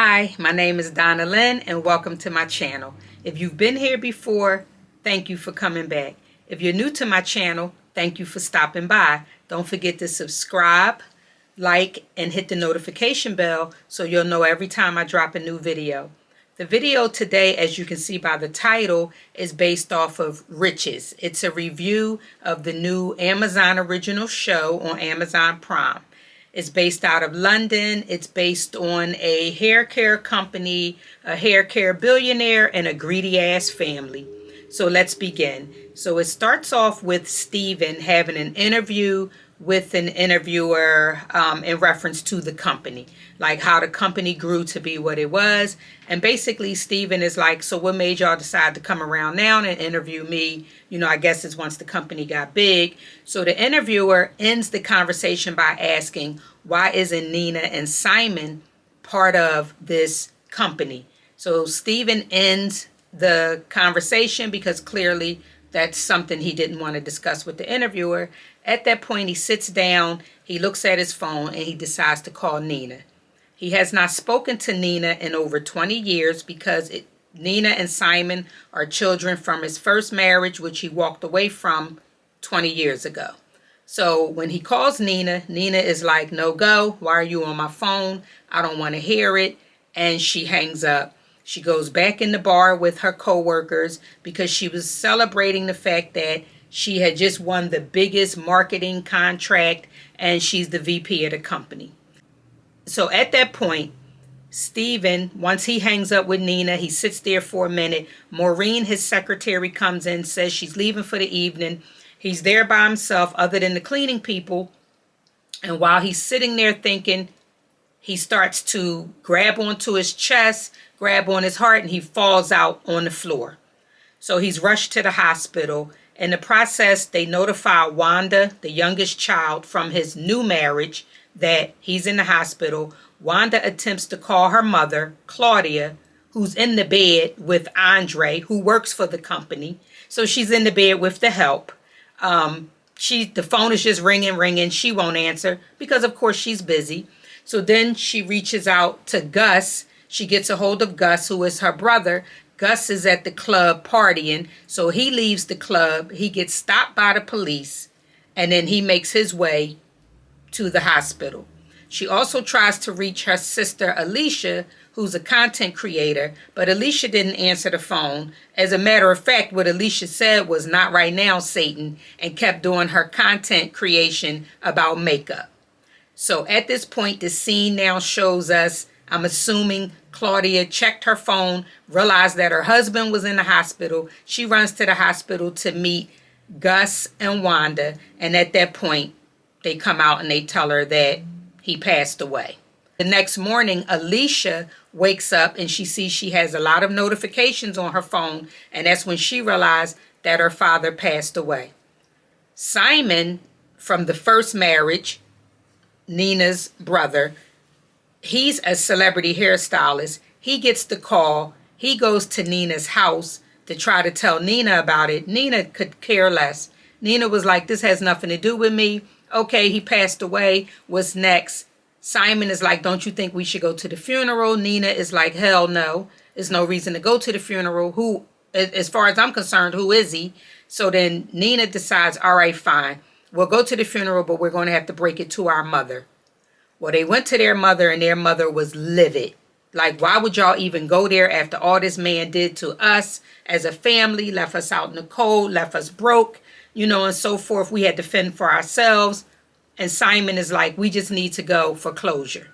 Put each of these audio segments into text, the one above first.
Hi, my name is Donna Lynn and welcome to my channel. If you've been here before, thank you for coming back. If you're new to my channel, thank you for stopping by. Don't forget to subscribe, like, and hit the notification bell so you'll know every time I drop a new video. The video today, as you can see by the title, is based off of Riches. It's a review of the new Amazon original show on Amazon Prime. It's based out of London. It's based on a hair care company, a hair care billionaire, and a greedy ass family. So let's begin. So it starts off with Steven having an interview with an interviewer in reference to the company, like how the company grew to be what it was. And basically Steven is like, so what made y'all decide to come around now and interview me? You know, I guess it's once the company got big. So the interviewer ends the conversation by asking, why isn't Nina and Simon part of this company? So Steven ends the conversation because clearly that's something he didn't want to discuss with the interviewer. At that point, he sits down, he looks at his phone, and he decides to call Nina. He has not spoken to Nina in over 20 years because Nina and Simon are children from his first marriage, which he walked away from 20 years ago. So when he calls Nina, Nina is like, no go, why are you on my phone? I don't want to hear it. And she hangs up. She goes back in the bar with her co-workers because she was celebrating the fact that she had just won the biggest marketing contract and she's the VP of the company. So at that point, Steven, once he hangs up with Nina, he sits there for a minute. Maureen, his secretary, comes in, says she's leaving for the evening. He's there by himself other than the cleaning people. And while he's sitting there thinking, he starts to grab onto his chest, grab on his heart, and he falls out on the floor. So he's rushed to the hospital. In the process, they notify Wanda, the youngest child from his new marriage, that he's in the hospital. Wanda attempts to call her mother, Claudia, who's in the bed with Andre, who works for the company. So she's in the bed with the help. The phone is just ringing. She won't answer because, of course, she's busy. So then she reaches out to Gus. She gets a hold of Gus, who is her brother. Gus is at the club partying, so he leaves the club. He gets stopped by the police, and then he makes his way to the hospital. She also tries to reach her sister, Alicia, who's a content creator, but Alicia didn't answer the phone. As a matter of fact, what Alicia said was, not right now, Satan, and kept doing her content creation about makeup. So at this point, the scene now shows us, I'm assuming Claudia checked her phone, realized that her husband was in the hospital. She runs to the hospital to meet Gus and Wanda. And at that point, they come out and they tell her that he passed away. The next morning, Alicia wakes up and she sees she has a lot of notifications on her phone. And that's when she realized that her father passed away. Simon, from the first marriage, Nina's brother, he's a celebrity hairstylist. He gets the call. He goes to Nina's house to try to tell Nina about it. Nina could care less. Nina was like, this has nothing to do with me. Okay, he passed away. What's next? Simon is like, don't you think we should go to the funeral? Nina is like, hell no. There's no reason to go to the funeral. Who, as far as I'm concerned, who is he? So then Nina decides, all right, fine. We'll go to the funeral, but we're going to have to break it to our mother. Well, they went to their mother, and their mother was livid. Like, why would y'all even go there after all this man did to us as a family, left us out in the cold, left us broke, you know, and so forth. We had to fend for ourselves. And Simon is like, we just need to go for closure.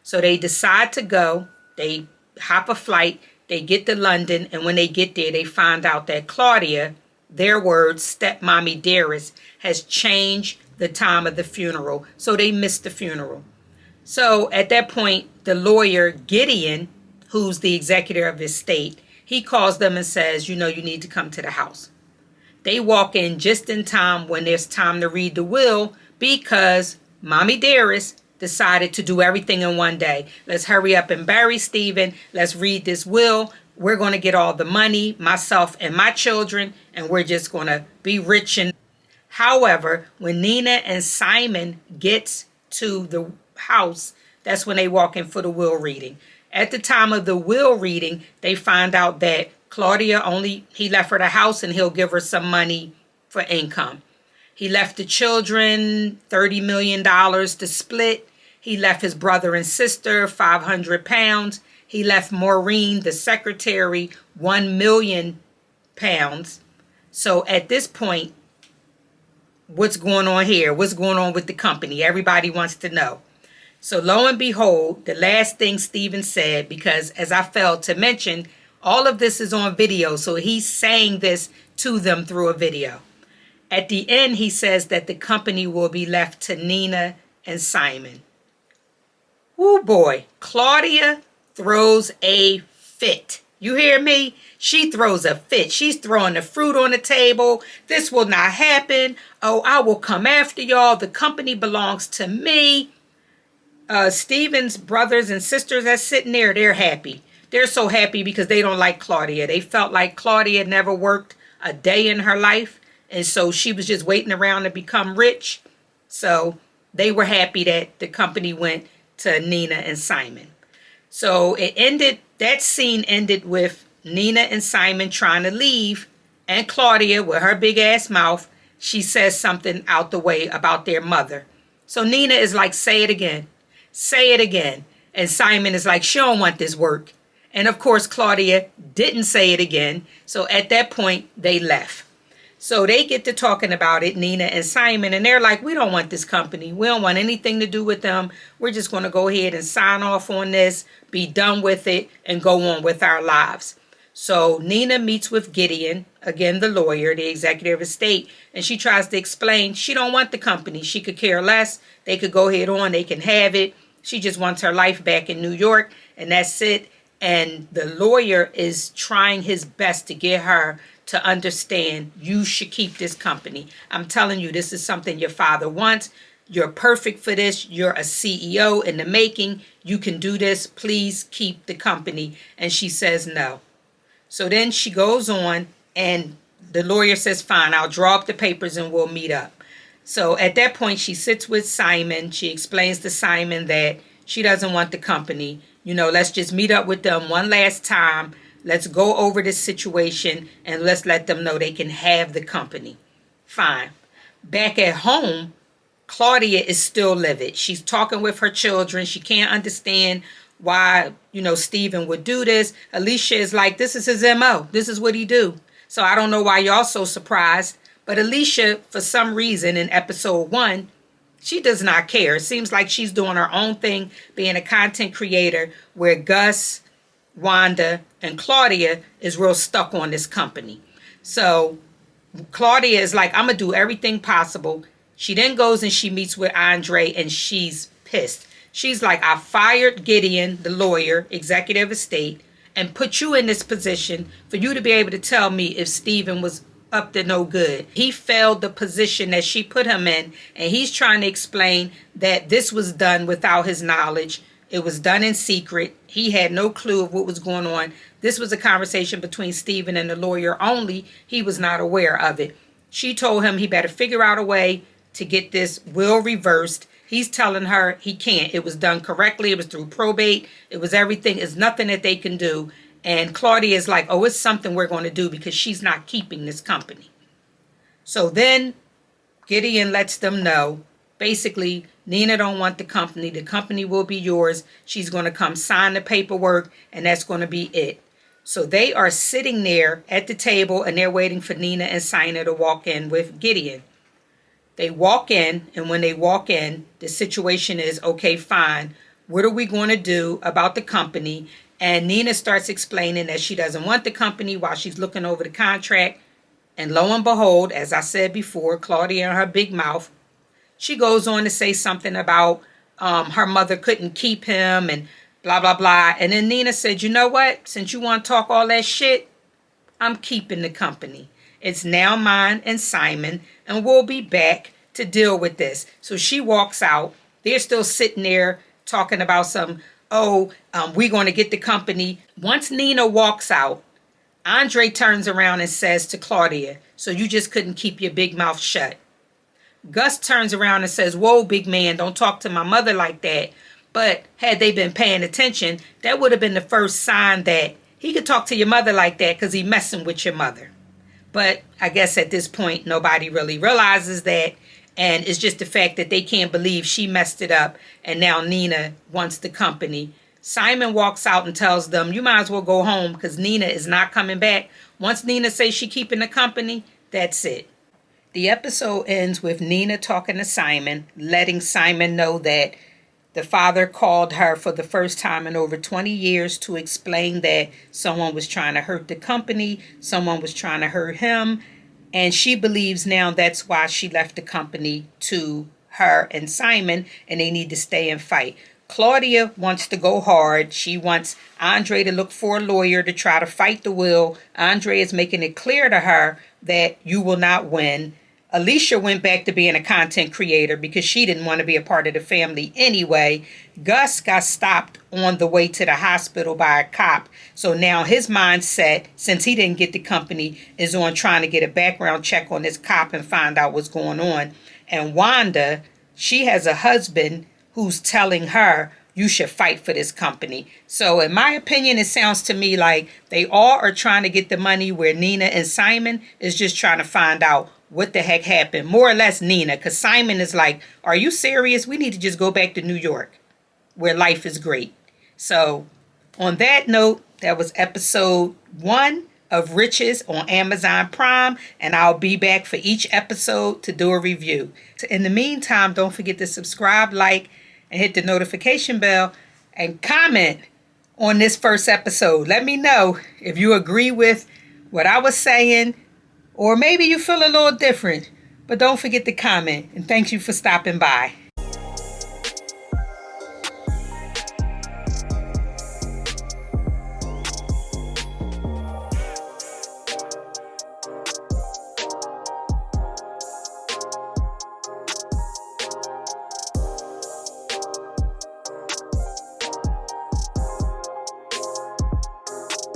So they decide to go. They hop a flight. They get to London. And when they get there, they find out that Claudia, their words, stepmommy dearest, has changed the time of the funeral. So they missed the funeral. So at that point, the lawyer, Gideon, who's the executor of his estate, he calls them and says, you know, you need to come to the house. They walk in just in time when there's time to read the will because Mommy Dearest decided to do everything in one day. Let's hurry up and bury Steven. Let's read this will. We're going to get all the money, myself and my children, and we're just going to be rich. And however, when Nina and Simon gets to the house, that's when they walk in for the will reading. At the time of the will reading, they find out that he left her the house and he'll give her some money for income. He left the children $30 million to split. He left his brother and sister £500. He left Maureen, the secretary, £1 million. So at this point, what's going on here? What's going on with the company? Everybody wants to know. So lo and behold, the last thing Stephen said, because as I failed to mention, all of this is on video. So he's saying this to them through a video. At the end, he says that the company will be left to Nina and Simon. Woo boy, Claudia throws a fit. You hear me? She throws a fit. She's throwing the fruit on the table. This will not happen. Oh, I will come after y'all. The company belongs to me. Stephen's brothers and sisters that's sitting there, they're happy. They're so happy because they don't like Claudia. They felt like Claudia never worked a day in her life. And so she was just waiting around to become rich. So they were happy that the company went to Nina and Simon. So that scene ended with Nina and Simon trying to leave. And Claudia, with her big ass mouth, she says something out the way about their mother. So Nina is like, say it again. Say it again. And Simon is like, she don't want this work. And of course, Claudia didn't say it again. So at that point, they left. So they get to talking about it, Nina and Simon, and they're like, we don't want this company. We don't want anything to do with them. We're just going to go ahead and sign off on this, be done with it, and go on with our lives. So Nina meets with Gideon, again, the lawyer, the executive of state, and she tries to explain she don't want the company. She could care less. They could go ahead on. They can have it. She just wants her life back in New York, and that's it. And the lawyer is trying his best to get her to understand you should keep this company. I'm telling you, this is something your father wants. You're perfect for this. You're a CEO in the making. You can do this. Please keep the company. And she says no. So then she goes on and the lawyer says, fine, I'll draw up the papers and we'll meet up. So at that point, she sits with Simon. She explains to Simon that she doesn't want the company. You know, let's just meet up with them one last time. Let's go over this situation and let's let them know they can have the company. Fine. Back at home, Claudia is still livid. She's talking with her children. She can't understand why, Stephen would do this. Alicia is like, this is his MO. This is what he do. So I don't know why y'all so surprised. But Alicia, for some reason, in episode 1, she does not care. It seems like she's doing her own thing, being a content creator, where Gus, Wanda, and Claudia is real stuck on this company. So Claudia is like, I'm going to do everything possible. She then goes and she meets with Andre and she's pissed. She's like, I fired Gideon, the lawyer, executive of state, and put you in this position for you to be able to tell me if Stephen was up to no good. He failed the position that she put him in, and he's trying to explain that this was done without his knowledge. It was done in secret. He had no clue of what was going on. This was a conversation between Stephen and the lawyer only. He was not aware of it. She told him he better figure out a way to get this will reversed. He's telling her he can't. It was done correctly. It was through probate. It was everything. It's nothing that they can do. And Claudia is like, oh, it's something we're going to do because she's not keeping this company. So then Gideon lets them know, basically, Nina don't want the company. The company will be yours. She's going to come sign the paperwork, and that's going to be it. So they are sitting there at the table, and they're waiting for Nina and Sina to walk in with Gideon. They walk in, and when they walk in, the situation is, okay, fine. What are we going to do about the company? And Nina starts explaining that she doesn't want the company while she's looking over the contract. And lo and behold, as I said before, Claudia and her big mouth, she goes on to say something about her mother couldn't keep him and blah, blah, blah. And then Nina said, you know what? Since you want to talk all that shit, I'm keeping the company. It's now mine and Simon, and we'll be back to deal with this. So she walks out. They're still sitting there talking about we're going to get the company. Once Nina walks out, Andre turns around and says to Claudia, so you just couldn't keep your big mouth shut. Gus turns around and says, whoa, big man, don't talk to my mother like that. But had they been paying attention, that would have been the first sign that he could talk to your mother like that because he messing with your mother. But I guess at this point, nobody really realizes that. And it's just the fact that they can't believe she messed it up. And now Nina wants the company. Simon walks out and tells them, you might as well go home because Nina is not coming back. Once Nina says she keeping the company, that's it. The episode ends with Nina talking to Simon, letting Simon know that the father called her for the first time in over 20 years to explain that someone was trying to hurt the company, someone was trying to hurt him, and she believes now that's why she left the company to her and Simon, and they need to stay and fight. Claudia wants to go hard. She wants Andre to look for a lawyer to try to fight the will. Andre is making it clear to her that you will not win. Alicia went back to being a content creator because she didn't want to be a part of the family anyway. Gus got stopped on the way to the hospital by a cop. So now his mindset, since he didn't get the company, is on trying to get a background check on this cop and find out what's going on. And Wanda, she has a husband who's telling her, you should fight for this company. So in my opinion, it sounds to me like they all are trying to get the money, where Nina and Simon is just trying to find out what the heck happened. More or less Nina, because Simon is like, are you serious? We need to just go back to New York where life is great. So on that note, that was episode 1 of Riches on Amazon Prime, and I'll be back for each episode to do a review. So in the meantime, don't forget to subscribe, like, and hit the notification bell, and comment on this first episode. Let me know if you agree with what I was saying, or maybe you feel a little different. But don't forget to comment, and thank you for stopping by.